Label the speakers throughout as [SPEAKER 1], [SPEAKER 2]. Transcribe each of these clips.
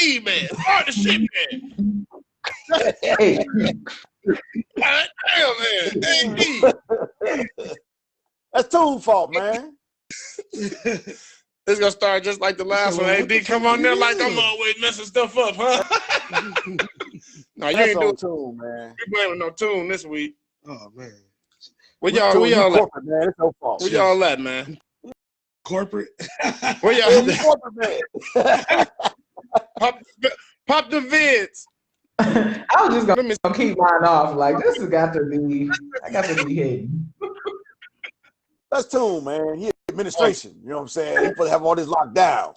[SPEAKER 1] AD, man. Start the shit, man.
[SPEAKER 2] Hey.
[SPEAKER 1] God damn, man. AD.
[SPEAKER 3] That's Toon's fault, man.
[SPEAKER 1] It's gonna start just like the last one. AD, come on there like I'm always messing stuff up, huh? No, you
[SPEAKER 3] That's
[SPEAKER 1] ain't
[SPEAKER 3] on
[SPEAKER 1] doing
[SPEAKER 3] Toon, man.
[SPEAKER 1] You blaming no Tune this week.
[SPEAKER 4] Oh man.
[SPEAKER 1] Where y'all
[SPEAKER 3] Toon, you
[SPEAKER 1] at?
[SPEAKER 3] corporate, man. It's your fault.
[SPEAKER 1] Where y'all at, man?
[SPEAKER 4] Corporate.
[SPEAKER 1] Where
[SPEAKER 3] Yeah,
[SPEAKER 1] y'all
[SPEAKER 3] you
[SPEAKER 1] at?
[SPEAKER 3] corporate, man.
[SPEAKER 1] Pop the vids.
[SPEAKER 2] I was just gonna keep mine off. Like this has got to be. I got to be hidden.
[SPEAKER 3] That's Toon, man. He administration. You know what I'm saying? He supposed to have all this locked down.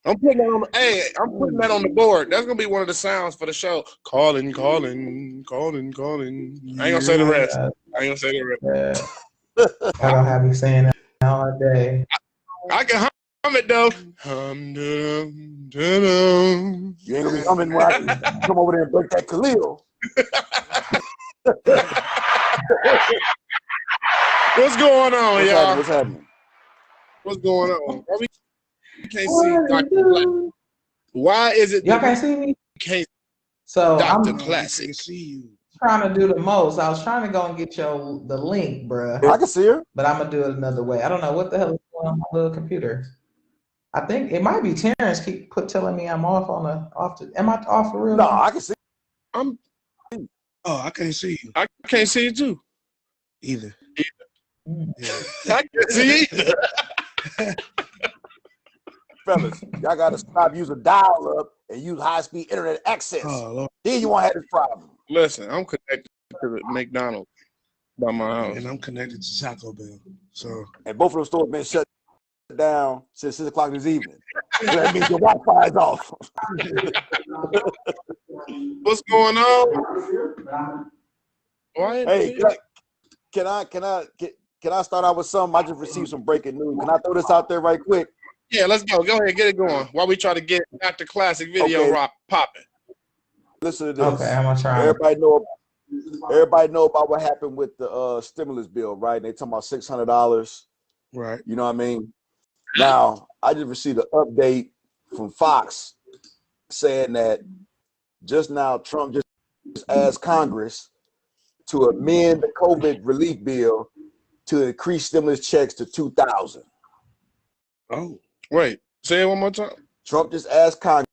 [SPEAKER 1] I'm putting that on the board. That's gonna be one of the sounds for the show. Calling. I ain't gonna say the rest.
[SPEAKER 2] I don't have me saying that all day.
[SPEAKER 1] I can hum it though.
[SPEAKER 3] You ain't gonna be humming when I come over there and break that Khalil.
[SPEAKER 1] What's going on, y'all?
[SPEAKER 3] What's happening?
[SPEAKER 1] What's going on? Why we can't see Dr. Black? Why is it
[SPEAKER 2] y'all can't see me?
[SPEAKER 1] Can't
[SPEAKER 2] so
[SPEAKER 1] Dr.
[SPEAKER 2] I'm
[SPEAKER 1] Classic.
[SPEAKER 4] See you.
[SPEAKER 2] trying to do the most. I was trying to go and get the link, bruh.
[SPEAKER 3] I can see her.
[SPEAKER 2] But I'm gonna do it another way. I don't know what the hell is going on my little computer. I think it might be Terrence telling me I'm off am I off for real?
[SPEAKER 3] No, I can see.
[SPEAKER 1] I'm.
[SPEAKER 4] Oh, I can't see you
[SPEAKER 1] I can't see it too.
[SPEAKER 4] either. Yeah.
[SPEAKER 1] I can't see either.
[SPEAKER 3] Fellas, y'all gotta stop using dial-up and use high-speed internet access.
[SPEAKER 4] Oh, Lord.
[SPEAKER 3] Then you won't have this problem.
[SPEAKER 1] Listen, I'm connected to the McDonald's by my house.
[SPEAKER 4] And I'm connected to Taco Bell. So
[SPEAKER 3] And both of those stores been shut down since 6 o'clock this evening. So that means your Wi-Fi is off.
[SPEAKER 1] What's going on? Why?
[SPEAKER 3] Hey, can I start out with something? I just received some breaking news. Can I throw this out there right quick?
[SPEAKER 1] Yeah, let's go. Go ahead, get it going. While we try to get Dr. Classic video rock popping.
[SPEAKER 3] Listen to this.
[SPEAKER 2] Okay, I'm gonna try.
[SPEAKER 3] Everybody know about what happened with the stimulus bill, right? They talking about $600.
[SPEAKER 4] right.
[SPEAKER 3] You know what I mean? Now, I just received an update from Fox saying that just now Trump just asked Congress to amend the COVID relief bill to increase stimulus checks to $2,000.
[SPEAKER 4] Oh.
[SPEAKER 1] Wait, say it one more time.
[SPEAKER 3] Trump just asked Congress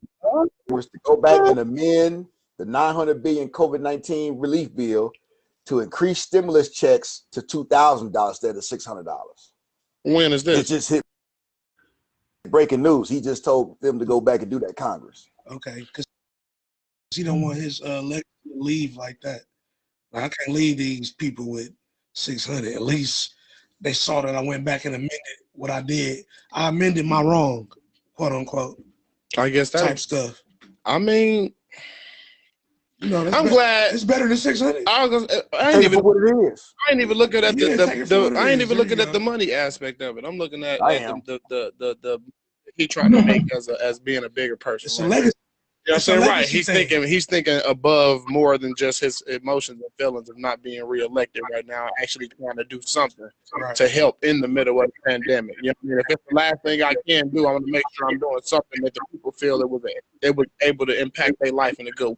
[SPEAKER 3] to go back and amend the $900 billion COVID-19 relief bill to increase stimulus checks to $2,000 instead of $600.
[SPEAKER 1] When is
[SPEAKER 3] It
[SPEAKER 1] this?
[SPEAKER 3] just hit breaking news. He just told them to go back and do that, Congress.
[SPEAKER 4] Okay. Because he don't want his legacy to leave like that. I can't leave these people with 600. At least they saw that I went back and amended what I did. I amended my wrong, quote unquote.
[SPEAKER 1] I guess that
[SPEAKER 4] type stuff.
[SPEAKER 1] I mean,
[SPEAKER 4] you know,
[SPEAKER 1] I'm glad
[SPEAKER 4] it's better than 600.
[SPEAKER 1] I ain't
[SPEAKER 3] even what it is.
[SPEAKER 1] I ain't even looking at I ain't even looking at the
[SPEAKER 4] go.
[SPEAKER 1] money aspect of it. I'm looking at the he trying to make as being a bigger person.
[SPEAKER 4] It's a legacy.
[SPEAKER 1] You know what I'm saying? Right.
[SPEAKER 4] Thing.
[SPEAKER 1] He's thinking above more than just his emotions and feelings of not being reelected right now, actually trying to do something to help in the middle of the pandemic. You know what I mean? If it's the last thing I can do, I want to make sure I'm doing something that the people feel they were able to impact their life in a good way.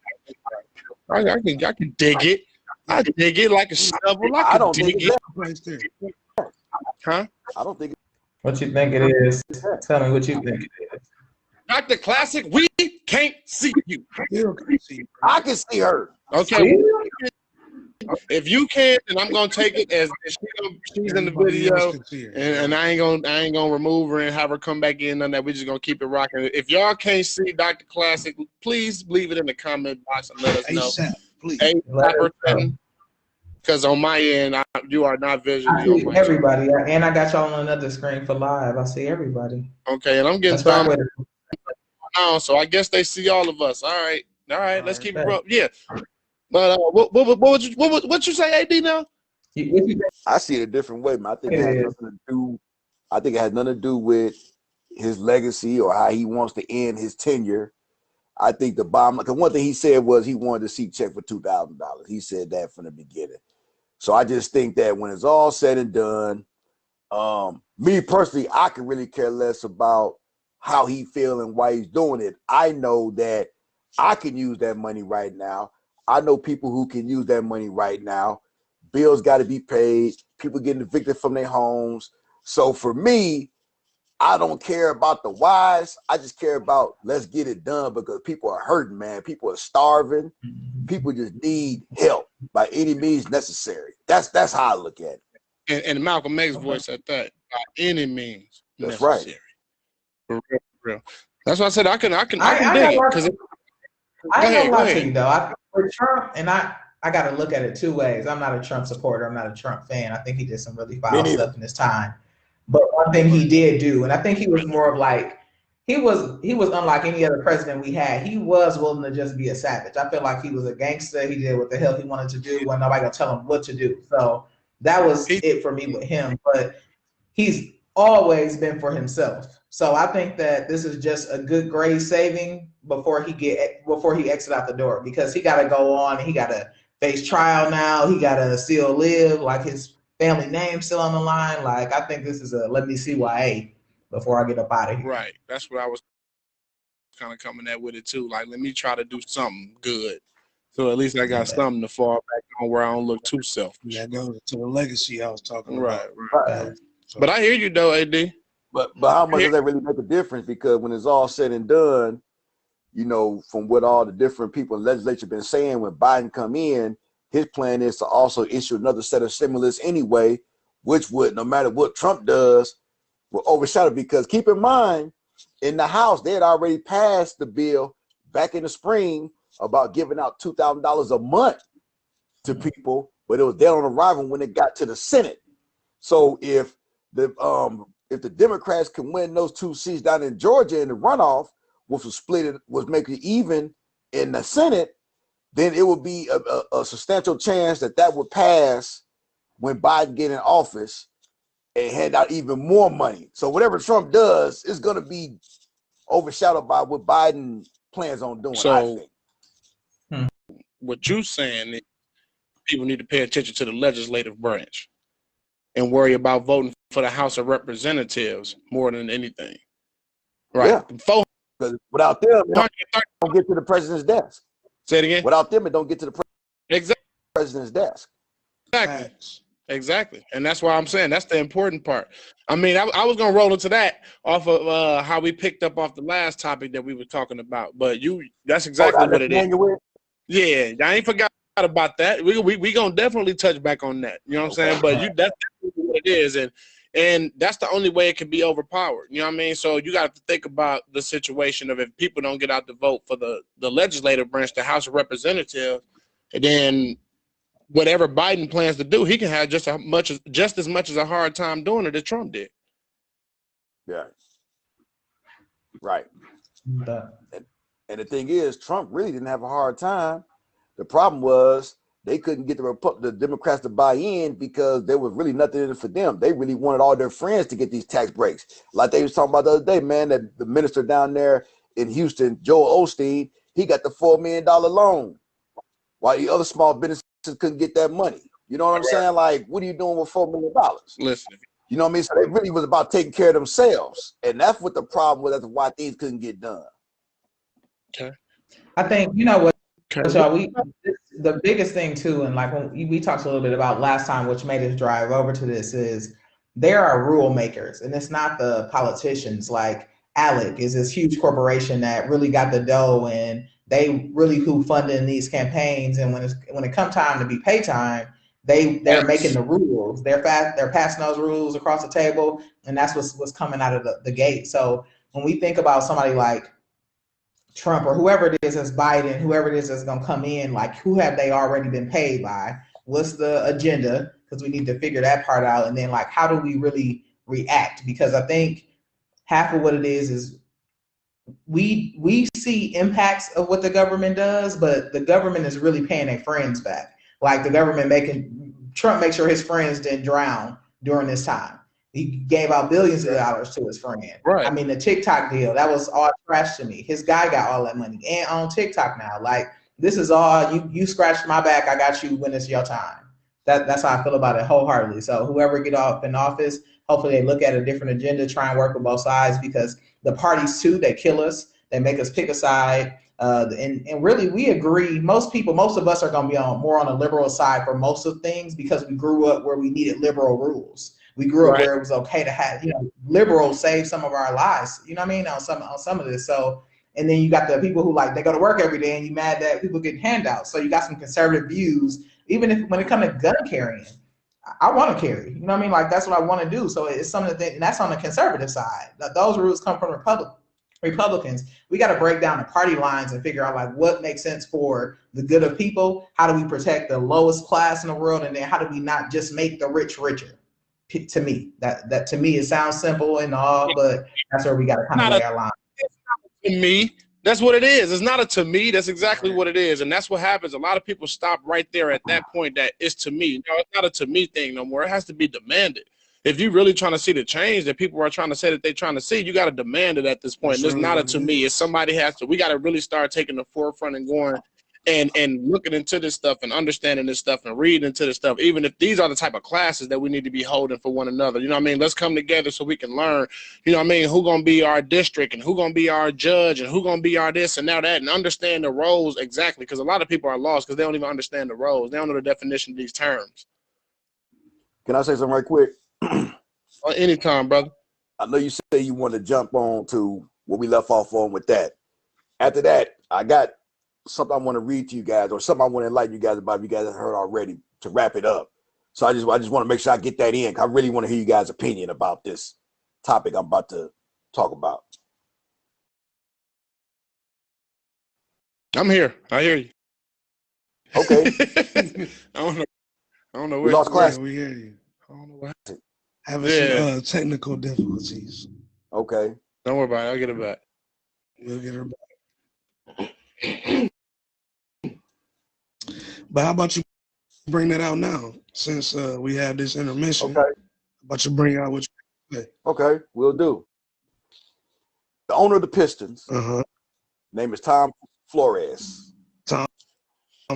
[SPEAKER 1] I can dig it. I dig it like a shovel.
[SPEAKER 3] I don't dig it.
[SPEAKER 1] Huh?
[SPEAKER 3] I don't think it.
[SPEAKER 2] What you think it is? Tell me what you think it is.
[SPEAKER 1] Dr. Classic, we can't see you.
[SPEAKER 3] I can see her.
[SPEAKER 1] Okay. If you can, then I'm gonna take it as she's in the video, and I ain't gonna remove her and have her come back in on that. We're just gonna keep it rocking. If y'all can't see Dr. Classic, please leave it in the comment box and let us know.
[SPEAKER 4] ASAP, please.
[SPEAKER 1] Because on my end, you are not visually on my
[SPEAKER 2] everybody, and I got y'all on another screen for live. I see everybody.
[SPEAKER 1] Okay, and I'm getting thumbs now, so I guess they see all of us. All right, let's keep it up. Yeah. But what you say, AD now?
[SPEAKER 3] I see it a different way, man. I think it has nothing to do. I think it has nothing to do with his legacy or how he wants to end his tenure. I think the bottom, because one thing he said was he wanted to see check for $2,000. He said that from the beginning. So I just think that when it's all said and done, me personally, I could really care less about how he feel and why he's doing it. I know that I can use that money right now. I know people who can use that money right now. Bills got to be paid. People getting evicted from their homes. So for me, I don't care about the whys. I just care about let's get it done because people are hurting, man. People are starving. People just need help by any means necessary. That's how I look at it.
[SPEAKER 1] And Malcolm X's voice at that, by any means
[SPEAKER 3] That's
[SPEAKER 1] necessary.
[SPEAKER 3] right.
[SPEAKER 1] For real. That's why I said I can dig it. Because
[SPEAKER 2] I ain't gonna lie to you though. For Trump, and I got to look at it two ways. I'm not a Trump supporter. I'm not a Trump fan. I think he did some really foul stuff in his time. But one thing he did do, and I think he was more of like, he was unlike any other president we had. He was willing to just be a savage. I feel like he was a gangster. He did what the hell he wanted to do when nobody gonna tell him what to do. So that was it for me with him. But he's always been for himself. So I think that this is just a good grade saving before he exit out the door, because he got to go on and he got to face trial now. He got to still live, like his family name still on the line. Like, I think this is a let me see YA before I get up out of here.
[SPEAKER 1] Right. That's what I was kind of coming at with it too. Like, let me try to do something good. So at least I got something to fall back on where I don't look too selfish.
[SPEAKER 4] That goes to the legacy I was talking about.
[SPEAKER 1] Right. So, but I hear you though, AD.
[SPEAKER 3] But how much does that really make a difference? Because when it's all said and done, you know, from what all the different people in the legislature been saying, when Biden come in, his plan is to also issue another set of stimulus anyway, which would, no matter what Trump does, will overshadow. Because keep in mind, in the House, they had already passed the bill back in the spring about giving out $2,000 a month to people, but it was dead on arrival when it got to the Senate. So if the Democrats can win those 2 seats down in Georgia in the runoff, which was making it even in the Senate, then it would be a substantial chance that would pass when Biden get in office and hand out even more money. So whatever Trump does is going to be overshadowed by what Biden plans on doing.
[SPEAKER 1] So,
[SPEAKER 3] I think.
[SPEAKER 1] What you're saying is people need to pay attention to the legislative branch and worry about voting for the House of Representatives more than anything. Right.
[SPEAKER 3] Yeah. Because without them, it don't get to the president's desk.
[SPEAKER 1] Say it again.
[SPEAKER 3] Without them, it don't get to the president's desk.
[SPEAKER 1] Exactly. And that's why I'm saying that's the important part. I mean, I was going to roll into that off of how we picked up off the last topic that we were talking about. But that's exactly what it is. Yeah, I ain't forgot about that. We going to definitely touch back on that. You know what I'm saying? But that's what it is. And that's the only way it can be overpowered. You know what I mean? So you got to think about the situation of if people don't get out to vote for the legislative branch, the House of Representatives, and then whatever Biden plans to do, he can have just as much as a hard time doing it as Trump did.
[SPEAKER 3] Yeah. Right. And the thing is, Trump really didn't have a hard time. The problem was they couldn't get the Democrats to buy in because there was really nothing in it for them. They really wanted all their friends to get these tax breaks. Like they was talking about the other day, man, that the minister down there in Houston, Joel Osteen, he got the $4 million loan while the other small businesses couldn't get that money. You know what I'm saying? Like, what are you doing with $4 million?
[SPEAKER 1] Listen.
[SPEAKER 3] You know what I mean? So it really was about taking care of themselves. And that's what the problem was. That's why things couldn't get done.
[SPEAKER 1] Okay.
[SPEAKER 2] I think, you know what, so the biggest thing too, and like when we talked a little bit about last time, which made us drive over to this, is there are rule makers, and it's not the politicians. Like ALEC is this huge corporation that really got the dough, and they really who funding these campaigns. And when it come time to be pay time, they're making the rules. They're passing those rules across the table, and that's what's coming out of the gate. So when we think about somebody like Trump or whoever it is that's Biden, whoever it is that's going to come in, like who have they already been paid by? What's the agenda? Because we need to figure that part out. And then like, how do we really react? Because I think half of what it is we see impacts of what the government does, but the government is really paying their friends back. Like the government Trump make sure his friends didn't drown during this time. He gave out billions of dollars to his friend.
[SPEAKER 1] Right.
[SPEAKER 2] I mean, the TikTok deal, that was all trash to me. His guy got all that money and on TikTok now. Like, this is all, you scratched my back, I got you when it's your time. That's how I feel about it wholeheartedly. So whoever get off in office, hopefully they look at a different agenda, try and work with both sides, because the parties too. They kill us. They make us pick a side. And really, we agree. Most of us are going to be more on the liberal side for most of things because we grew up where we needed liberal rules. We grew up where it was okay to have, liberals save some of our lives. You know what I mean? On some of this. So, and then you got the people who they go to work every day and you mad that people get handouts. So you got some conservative views, even if when it comes to gun carrying. I want to carry, you know what I mean? That's what I want to do. So it's something and that's on the conservative side. Those rules come from Republicans. We got to break down the party lines and figure out what makes sense for the good of people. How do we protect the lowest class in the world? And then how do we not just make the rich richer? To me, that to me, it sounds simple and all, but that's where we got to kind of lay our line.
[SPEAKER 1] To me, that's what it is. It's not a to me. That's exactly what it is. And that's what happens. A lot of people stop right there at that point that it's to me. No, it's not a to me thing no more. It has to be demanded. If you're really trying to see the change that people are trying to say that they're trying to see, you got to demand it at this point. It's not a to me. It's somebody has to. We got to really start taking the forefront and going and looking into this stuff and understanding this stuff and reading into this stuff, even if these are the type of classes that we need to be holding for one another. You know what I mean? Let's come together so we can learn, you know what I mean, who going to be our district and who going to be our judge and who going to be our this and now that, and understand the roles exactly, because a lot of people are lost because they don't even understand the roles. They don't know the definition of these terms.
[SPEAKER 3] Can I say something right quick?
[SPEAKER 1] Anytime, brother.
[SPEAKER 3] I know you say you want to jump on to what we left off on with that. After that, I got something I want to read to you guys, or something I want to enlighten you guys about. You guys have heard already to wrap it up. So I just want to make sure I get that in. I really want to hear you guys' opinion about this topic I'm about to talk about.
[SPEAKER 1] I'm here. I hear you.
[SPEAKER 3] Okay.
[SPEAKER 1] I don't know.
[SPEAKER 3] We lost class.
[SPEAKER 4] We hear you. I don't know what happened. Having some technical difficulties.
[SPEAKER 3] Okay.
[SPEAKER 1] Don't worry about it. I'll get it back.
[SPEAKER 4] We'll get her back. But how about you bring that out now, since we have this intermission?
[SPEAKER 3] Okay.
[SPEAKER 4] How about you bring out what you say?
[SPEAKER 3] Okay, we'll do. The owner of the Pistons, name is Tom Flores.
[SPEAKER 4] Tom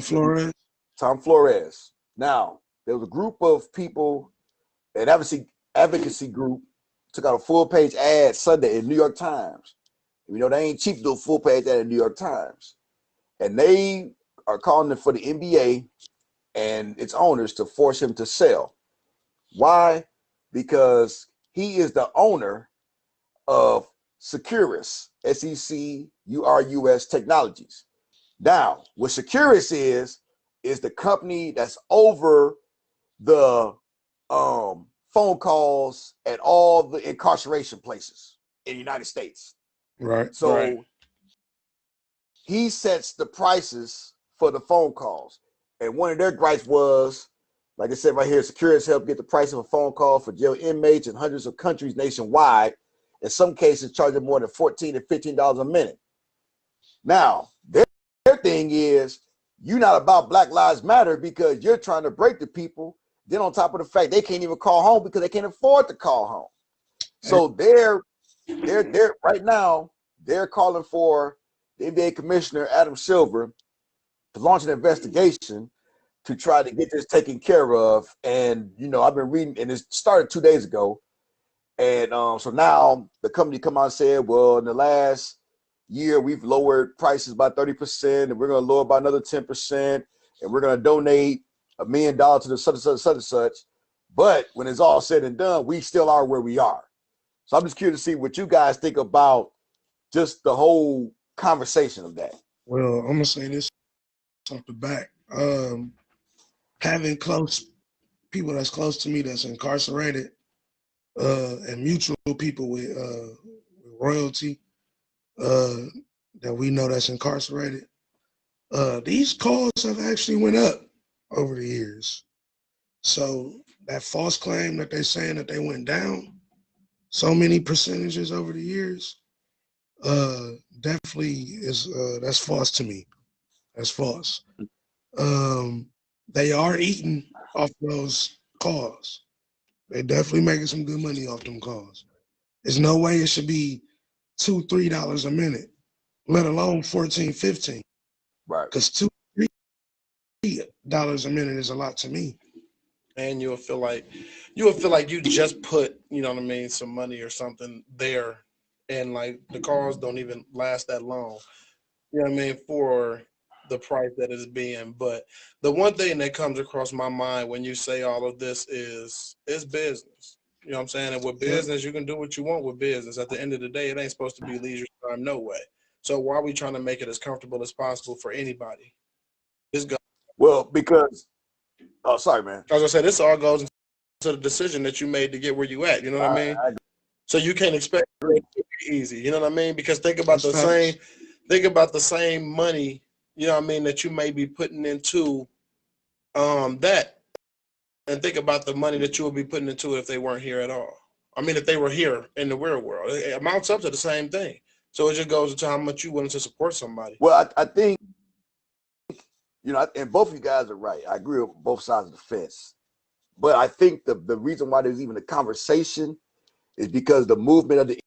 [SPEAKER 4] Flores?
[SPEAKER 3] Tom Flores. Now, there was a group of people, an advocacy group, took out a full-page ad Sunday in New York Times. You know, they ain't cheap to do a full-page ad in New York Times. And they are calling for the NBA and its owners to force him to sell. Why? Because he is the owner of Securus, SECURUS Technologies. Now, what Securus is the company that's over the phone calls at all the incarceration places in the United States.
[SPEAKER 4] Right.
[SPEAKER 3] So he sets the prices for the phone calls. And one of their gripes was, like I said right here, Securus helped get the price of a phone call for jail inmates in hundreds of countries nationwide. In some cases, charging more than $14 to $15 a minute. Now, their thing is, you're not about Black Lives Matter because you're trying to break the people. Then on top of the fact they can't even call home because they can't afford to call home. So they're right now, they're calling for the NBA commissioner, Adam Silver, to launch an investigation to try to get this taken care of. And, you know, I've been reading, and it started 2 days ago. And so now the company come out and said, well, in the last year, we've lowered prices by 30%, and we're going to lower by another 10%, and we're going to donate $1 million to the such and such. But when it's all said and done, we still are where we are. So I'm just curious to see what you guys think about just the whole conversation of that.
[SPEAKER 4] Well, I'm going to say this off the back. Having close people that's close to me that's incarcerated, and mutual people with royalty that we know that's incarcerated, these calls have actually went up over the years. So that false claim that they're saying that they went down so many percentages over the years, definitely is that's false to me. That's false. They are eating off those calls. They definitely making some good money off them calls. There's no way it should be $2, $3 a minute, let alone 14, 15.
[SPEAKER 3] Right.
[SPEAKER 4] Because $2, $3 a minute is a lot to me.
[SPEAKER 1] And you'll feel like you just put, you know what I mean, some money or something there and like the cars don't even last that long. You know what I mean, for the price that it's being. But the one thing that comes across my mind when you say all of this is it's business. You know what I'm saying? And with business, you can do what you want with business. At the end of the day, it ain't supposed to be leisure time, no way. So why are we trying to make it as comfortable as possible for anybody? This goes,
[SPEAKER 3] Well, because sorry, man.
[SPEAKER 1] as I said, this all goes into the decision that you made to get where you at. You know what I mean? So you can't expect it to be easy. You know what I mean? Because think about the same money, you know what I mean, that you may be putting into that, and think about the money that you would be putting into it if they weren't here at all. I mean, if they were here in the real world, it amounts up to the same thing. So it just goes into how much you willing to support somebody.
[SPEAKER 3] Well, I think, you know, and both of you guys are right. I agree with both sides of the fence. But I think the reason why there's even a conversation is because the movement of the